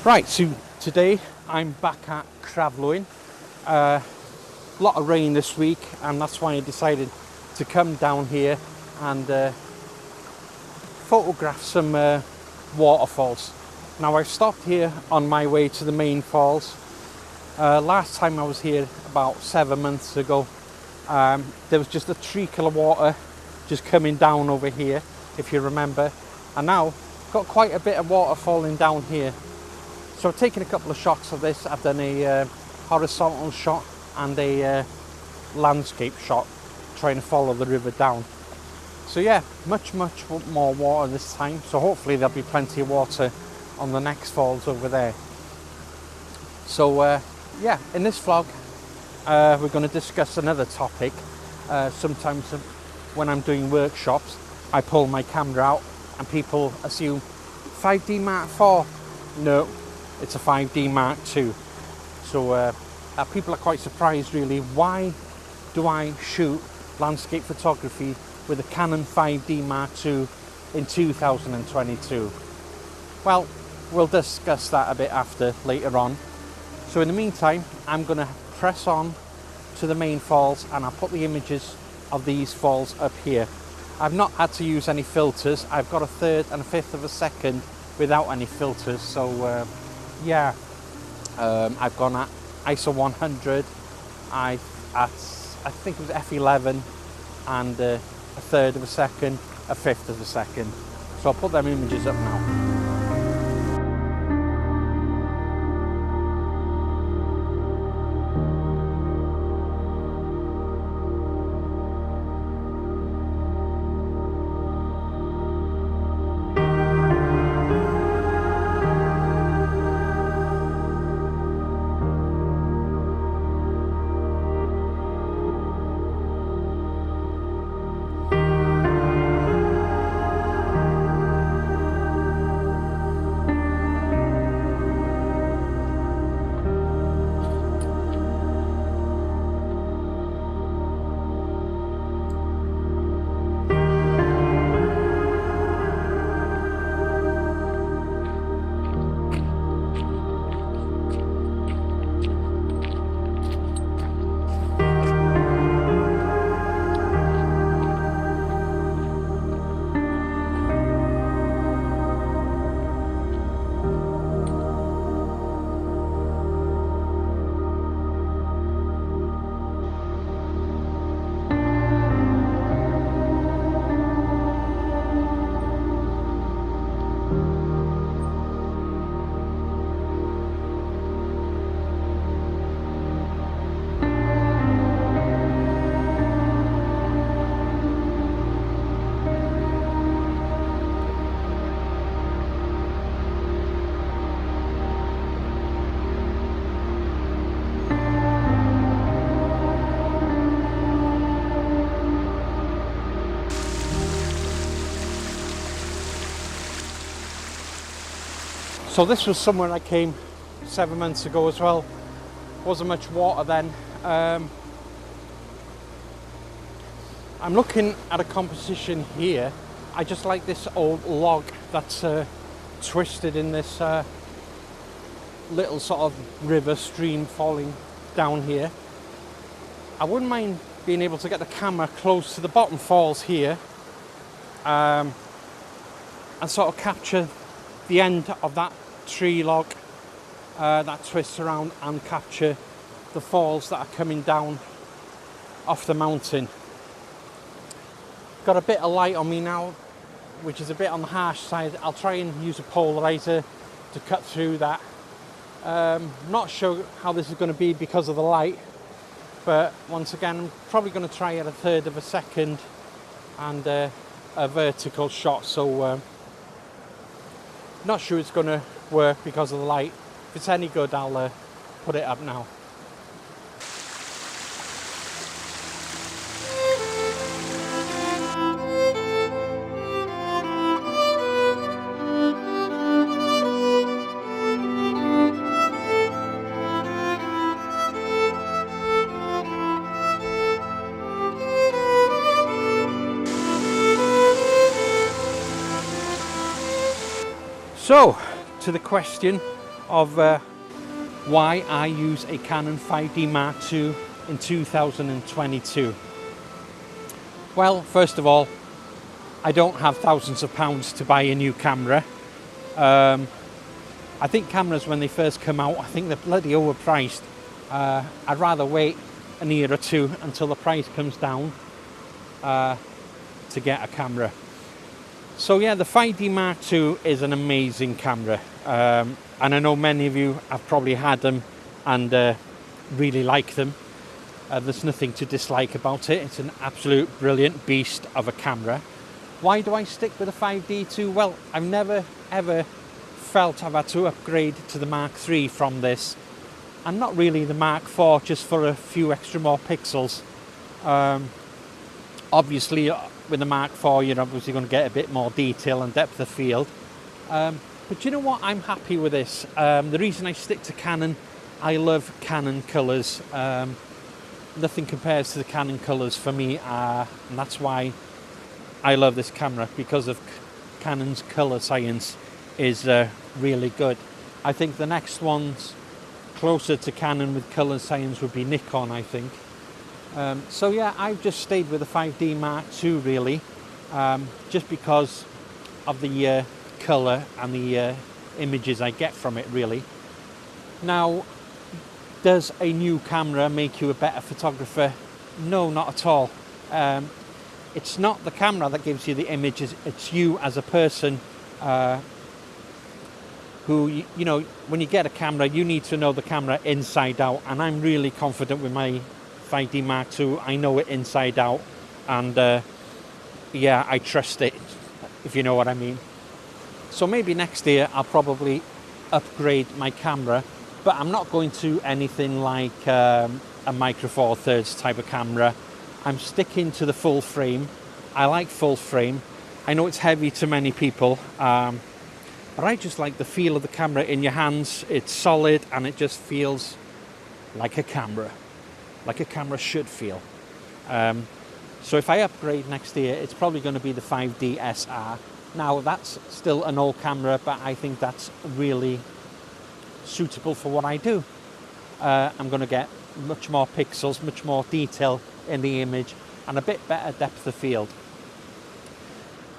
Right, so today I'm back at Crafnant. A lot of rain this week, and that's why I decided to come down here and photograph some waterfalls. Now, I've stopped here on my way to the main falls. Last time I was here about 7 months ago, there was just a trickle of water just coming down over here, if you remember, and now got quite a bit of water falling down here. So I've taken a couple of shots of this. I've done a horizontal shot and a landscape shot trying to follow the river down. So yeah, much more water this time, so hopefully there'll be plenty of water on the next falls over there. So yeah, in this vlog we're going to discuss another topic. Sometimes when I'm doing workshops I pull my camera out and people assume 5D Mark IV. No, it's a 5D Mark II. So people are quite surprised really. Why do I shoot landscape photography with a Canon 5D Mark II in 2022? Well, we'll discuss that a bit later on. So in the meantime, I'm going to press on to the main falls and I'll put the images of these falls up here. I've not had to use any filters. I've got a third and a fifth of a second without any filters. So yeah, I've gone at ISO 100. I think it was f11 and a third of a second, a fifth of a second. So I'll put them images up now. So this was somewhere I came 7 months ago as well. Wasn't much water then. I'm looking at a composition here. I just like this old log that's twisted in this little sort of river stream falling down here. I wouldn't mind being able to get the camera close to the bottom falls here and sort of capture the end of that tree log that twists around and capture the falls that are coming down off the mountain. Got a bit of light on me now, which is a bit on the harsh side. I'll try and use a polarizer to cut through that. Not sure how this is going to be because of the light, but once again I'm probably going to try at a third of a second and a vertical shot. So not sure it's going to work because of the light. If it's any good, I'll put it up now. So, to the question, of why I use a Canon 5D Mark II in 2022. Well, first of all, I don't have thousands of pounds to buy a new camera. I think cameras, when they first come out, I think they're bloody overpriced. I'd rather wait a year or two until the price comes down to get a camera. So yeah, the 5D Mark II is an amazing camera, and I know many of you have probably had them and really like them. There's nothing to dislike about it. It's an absolute brilliant beast of a camera. Why do I stick with the 5D II? Well, I've never ever felt I've had to upgrade to the Mark III from this, and not really the Mark IV, just for a few extra more pixels. Obviously with the Mark IV you're obviously going to get a bit more detail and depth of field, but you know what, I'm happy with this. The reason I stick to Canon, I love Canon colours. Nothing compares to the Canon colours for me, and that's why I love this camera, because of Canon's colour science is really good. I think the next ones closer to Canon with colour science would be Nikon, I think. So yeah, I've just stayed with the 5D Mark II really, just because of the colour and the images I get from it really. Now, does a new camera make you a better photographer? No, not at all. It's not the camera that gives you the images, it's you as a person who, you know, when you get a camera, you need to know the camera inside out, and I'm really confident with my 5D Mark II. I know it inside out, and yeah, I trust it, if you know what I mean. So maybe next year I'll probably upgrade my camera, but I'm not going to anything like a Micro Four Thirds type of camera. I'm sticking to the full frame. I like full frame. I know it's heavy to many people, but I just like the feel of the camera in your hands. It's solid and it just feels like a camera should feel. So if I upgrade next year, it's probably going to be the 5D SR. Now that's still an old camera, but I think that's really suitable for what I do. I'm going to get much more pixels, much more detail in the image, and a bit better depth of field.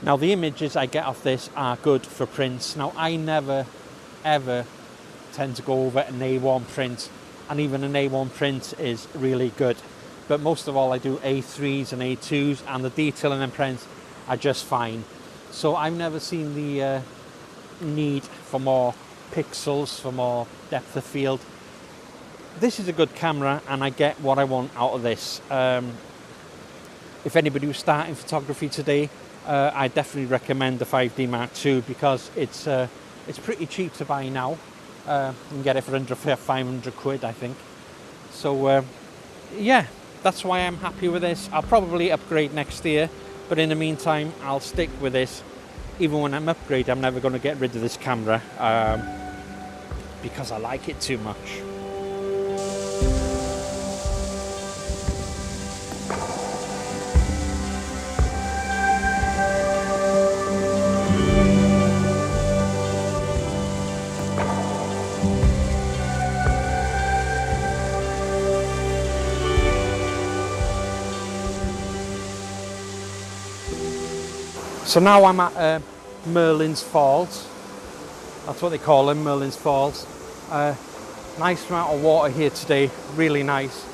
Now the images I get off this are good for prints. Now I never ever tend to go over an A1 print, and even an A1 print is really good, but most of all I do A3s and A2s, and the detail in them prints are just fine. So I've never seen the need for more pixels, for more depth of field. This is a good camera and I get what I want out of this. If anybody was starting photography today, I definitely recommend the 5D Mark II, because it's pretty cheap to buy now. You can get it for under 500 quid, I think. So yeah, that's why I'm happy with this. I'll probably upgrade next year, but in the meantime I'll stick with this. Even when I'm upgraded, I'm never going to get rid of this camera, because I like it too much. So now I'm at Merlins Falls. That's what they call them, Merlins Falls. Nice amount of water here today, really nice.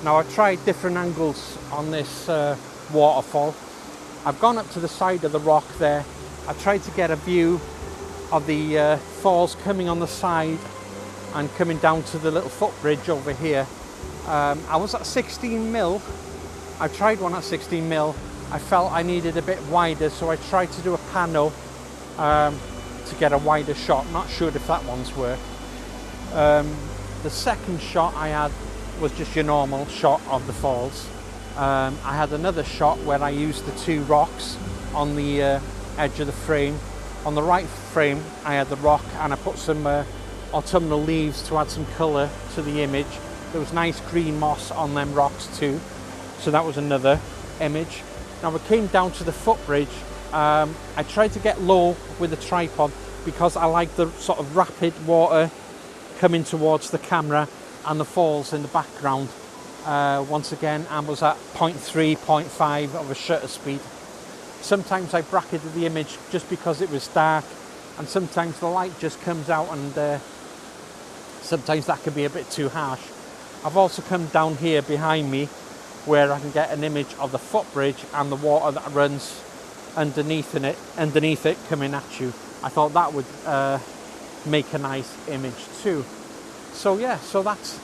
Now I've tried different angles on this waterfall. I've gone up to the side of the rock there. I tried to get a view of the falls coming on the side and coming down to the little footbridge over here. I was at 16 mil. I tried one at 16 mil. I felt I needed a bit wider, so I tried to do a pano to get a wider shot. Not sure if that one's worked. The second shot I had was just your normal shot of the falls. I had another shot where I used the two rocks on the edge of the frame. On the right frame I had the rock, and I put some autumnal leaves to add some colour to the image. There was nice green moss on them rocks too, so that was another image. Now we came down to the footbridge. I tried to get low with the tripod because I like the sort of rapid water coming towards the camera and the falls in the background. Once again, I was at 0.3, 0.5 of a shutter speed. Sometimes I bracketed the image just because it was dark, and sometimes the light just comes out, and sometimes that can be a bit too harsh. I've also come down here behind me where I can get an image of the footbridge and the water that runs underneath it coming at you. I thought that would make a nice image too. So yeah, so that's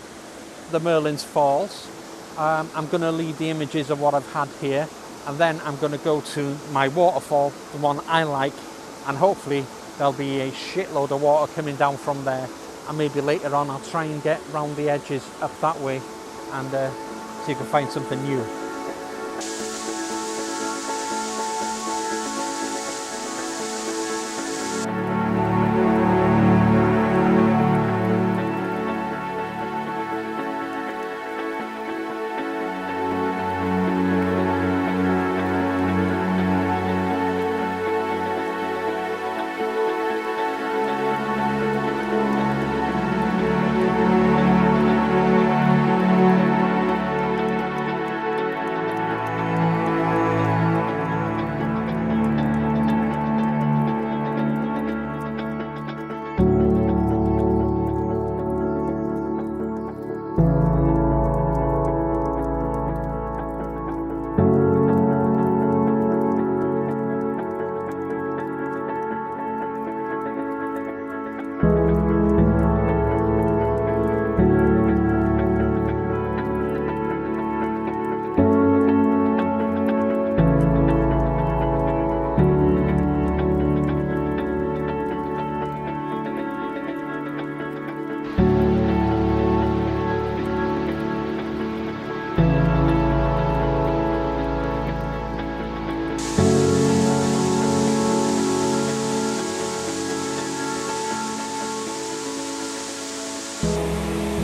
the Merlins Falls. I'm going to leave the images of what I've had here, and then I'm going to go to my waterfall, the one I like, and hopefully there'll be a shitload of water coming down from there, and maybe later on I'll try and get round the edges up that way and see if I can find something new.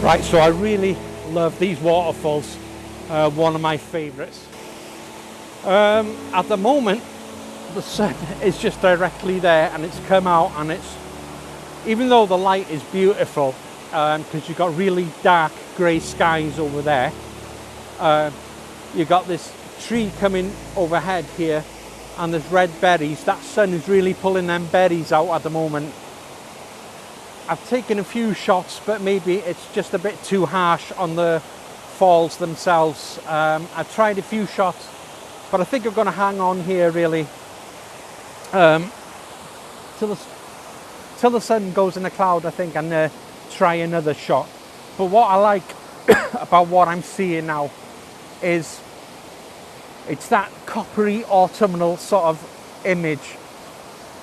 Right, so I really love these waterfalls, one of my favourites. At the moment, the sun is just directly there, and it's come out, and it's, even though the light is beautiful, because you've got really dark grey skies over there, you've got this tree coming overhead here, and there's red berries. That sun is really pulling them berries out at the moment. I've taken a few shots, but maybe it's just a bit too harsh on the falls themselves. I've tried a few shots, but I think I'm going to hang on here really till the sun goes in the cloud, I think, and try another shot. But what I like about what I'm seeing now is it's that coppery autumnal sort of image.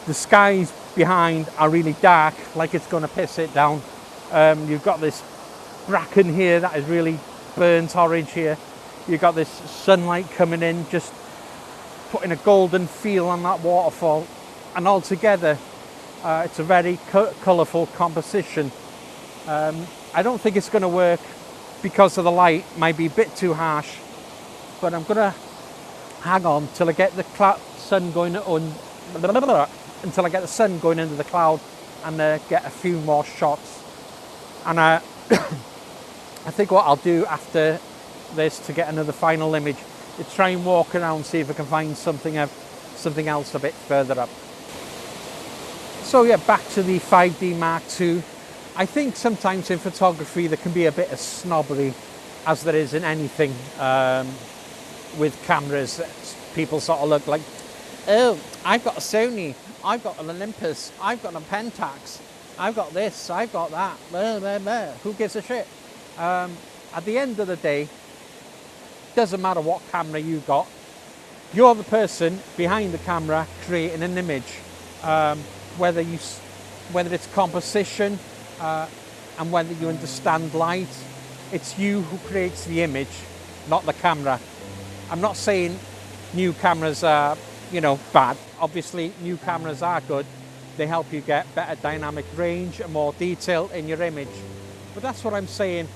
The skies behind are really dark, like it's going to piss it down. You've got this bracken here that is really burnt orange here. You've got this sunlight coming in, just putting a golden feel on that waterfall, and altogether it's a very colourful composition. I don't think it's going to work because of the light. Might be a bit too harsh, but I'm going to hang on till I get the sun going on. Until I get the sun going into the cloud and get a few more shots. And I think what I'll do after this to get another final image is try and walk around, see if I can find something else a bit further up. So yeah, back to the 5D Mark II. I think sometimes in photography there can be a bit of snobbery, as there is in anything with cameras. People sort of look like, oh, I've got a Sony, I've got an Olympus, I've got a Pentax, I've got this, I've got that, blah, blah, blah. Who gives a shit? At the end of the day, doesn't matter what camera you got, you're the person behind the camera creating an image. Whether it's composition and whether you understand light, it's you who creates the image, not the camera. I'm not saying new cameras are, bad. Obviously, new cameras are good. They help you get better dynamic range and more detail in your image. But that's what I'm saying.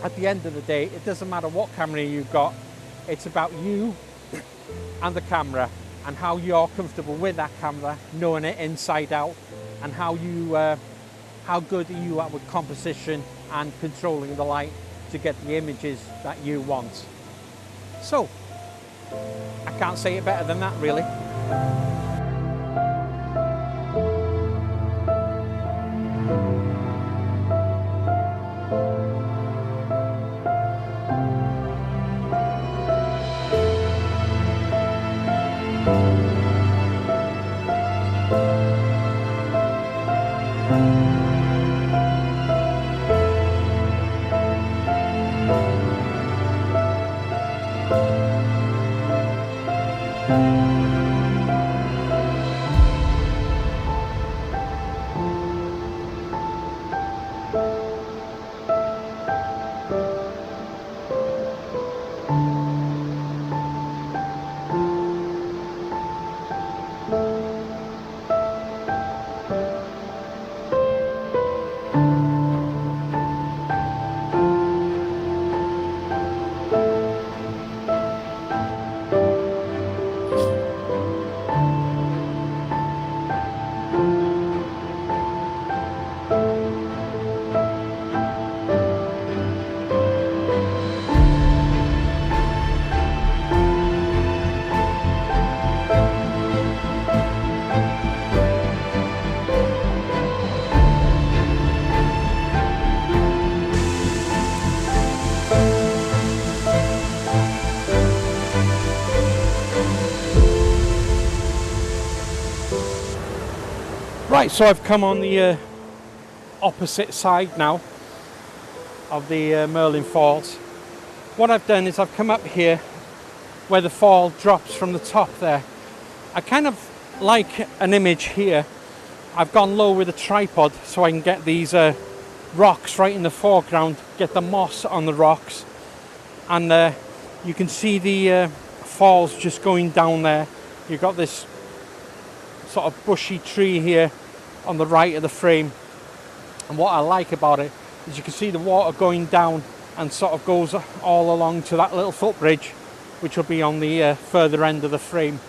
At the end of the day, it doesn't matter what camera you've got. It's about you and the camera and how you're comfortable with that camera, knowing it inside out, and how you how good are you at with composition and controlling the light to get the images that you want. So, I can't say it better than that, really. Right, so I've come on the opposite side now of the Merlins Falls. What I've done is I've come up here where the fall drops from the top there. I kind of like an image here. I've gone low with a tripod so I can get these rocks right in the foreground, get the moss on the rocks, and you can see the falls just going down there. You've got this sort of bushy tree here on the right of the frame, and what I like about it is you can see the water going down and sort of goes all along to that little footbridge, which will be on the further end of the frame.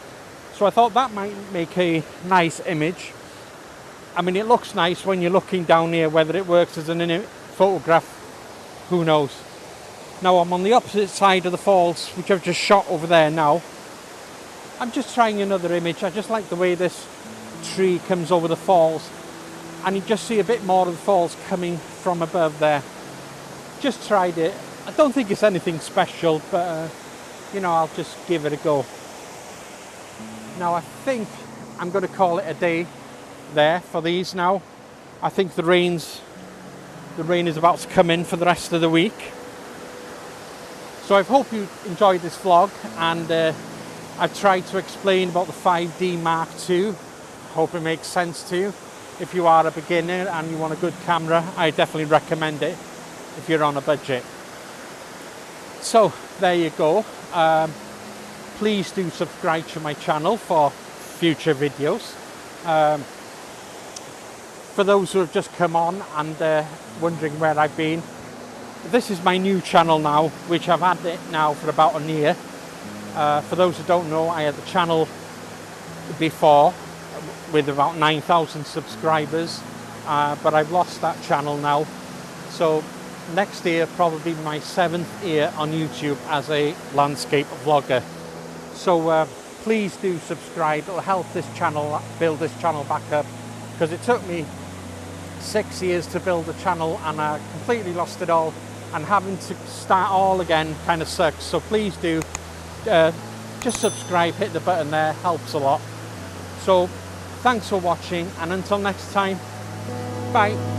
So I thought that might make a nice image. I mean, it looks nice when you're looking down here. Whether it works as an photograph, who knows. Now I'm on the opposite side of the falls, which I've just shot over there now. I'm just trying another image. I just like the way this tree comes over the falls, and you just see a bit more of the falls coming from above there. Just tried it. I don't think it's anything special, but you know, I'll just give it a go. Now I think I'm going to call it a day there for these now. I think the rain is about to come in for the rest of the week. So I hope you enjoyed this vlog, and I've tried to explain about the 5D Mark II. Hope it makes sense to you. If you are a beginner and you want a good camera, I definitely recommend it if you're on a budget. So there you go. Please do subscribe to my channel for future videos. For those who have just come on and wondering where I've been, this is my new channel now, which I've had it now for about a year. For those who don't know, I had the channel before with about 9,000 subscribers, but I've lost that channel now. So next year probably my 7th year on YouTube as a landscape vlogger. So please do subscribe. It'll help this channel, build this channel back up, because it took me 6 years to build the channel and I completely lost it all, and having to start all again kind of sucks. So please do just subscribe, hit the button there, helps a lot. So thanks for watching, and until next time, bye.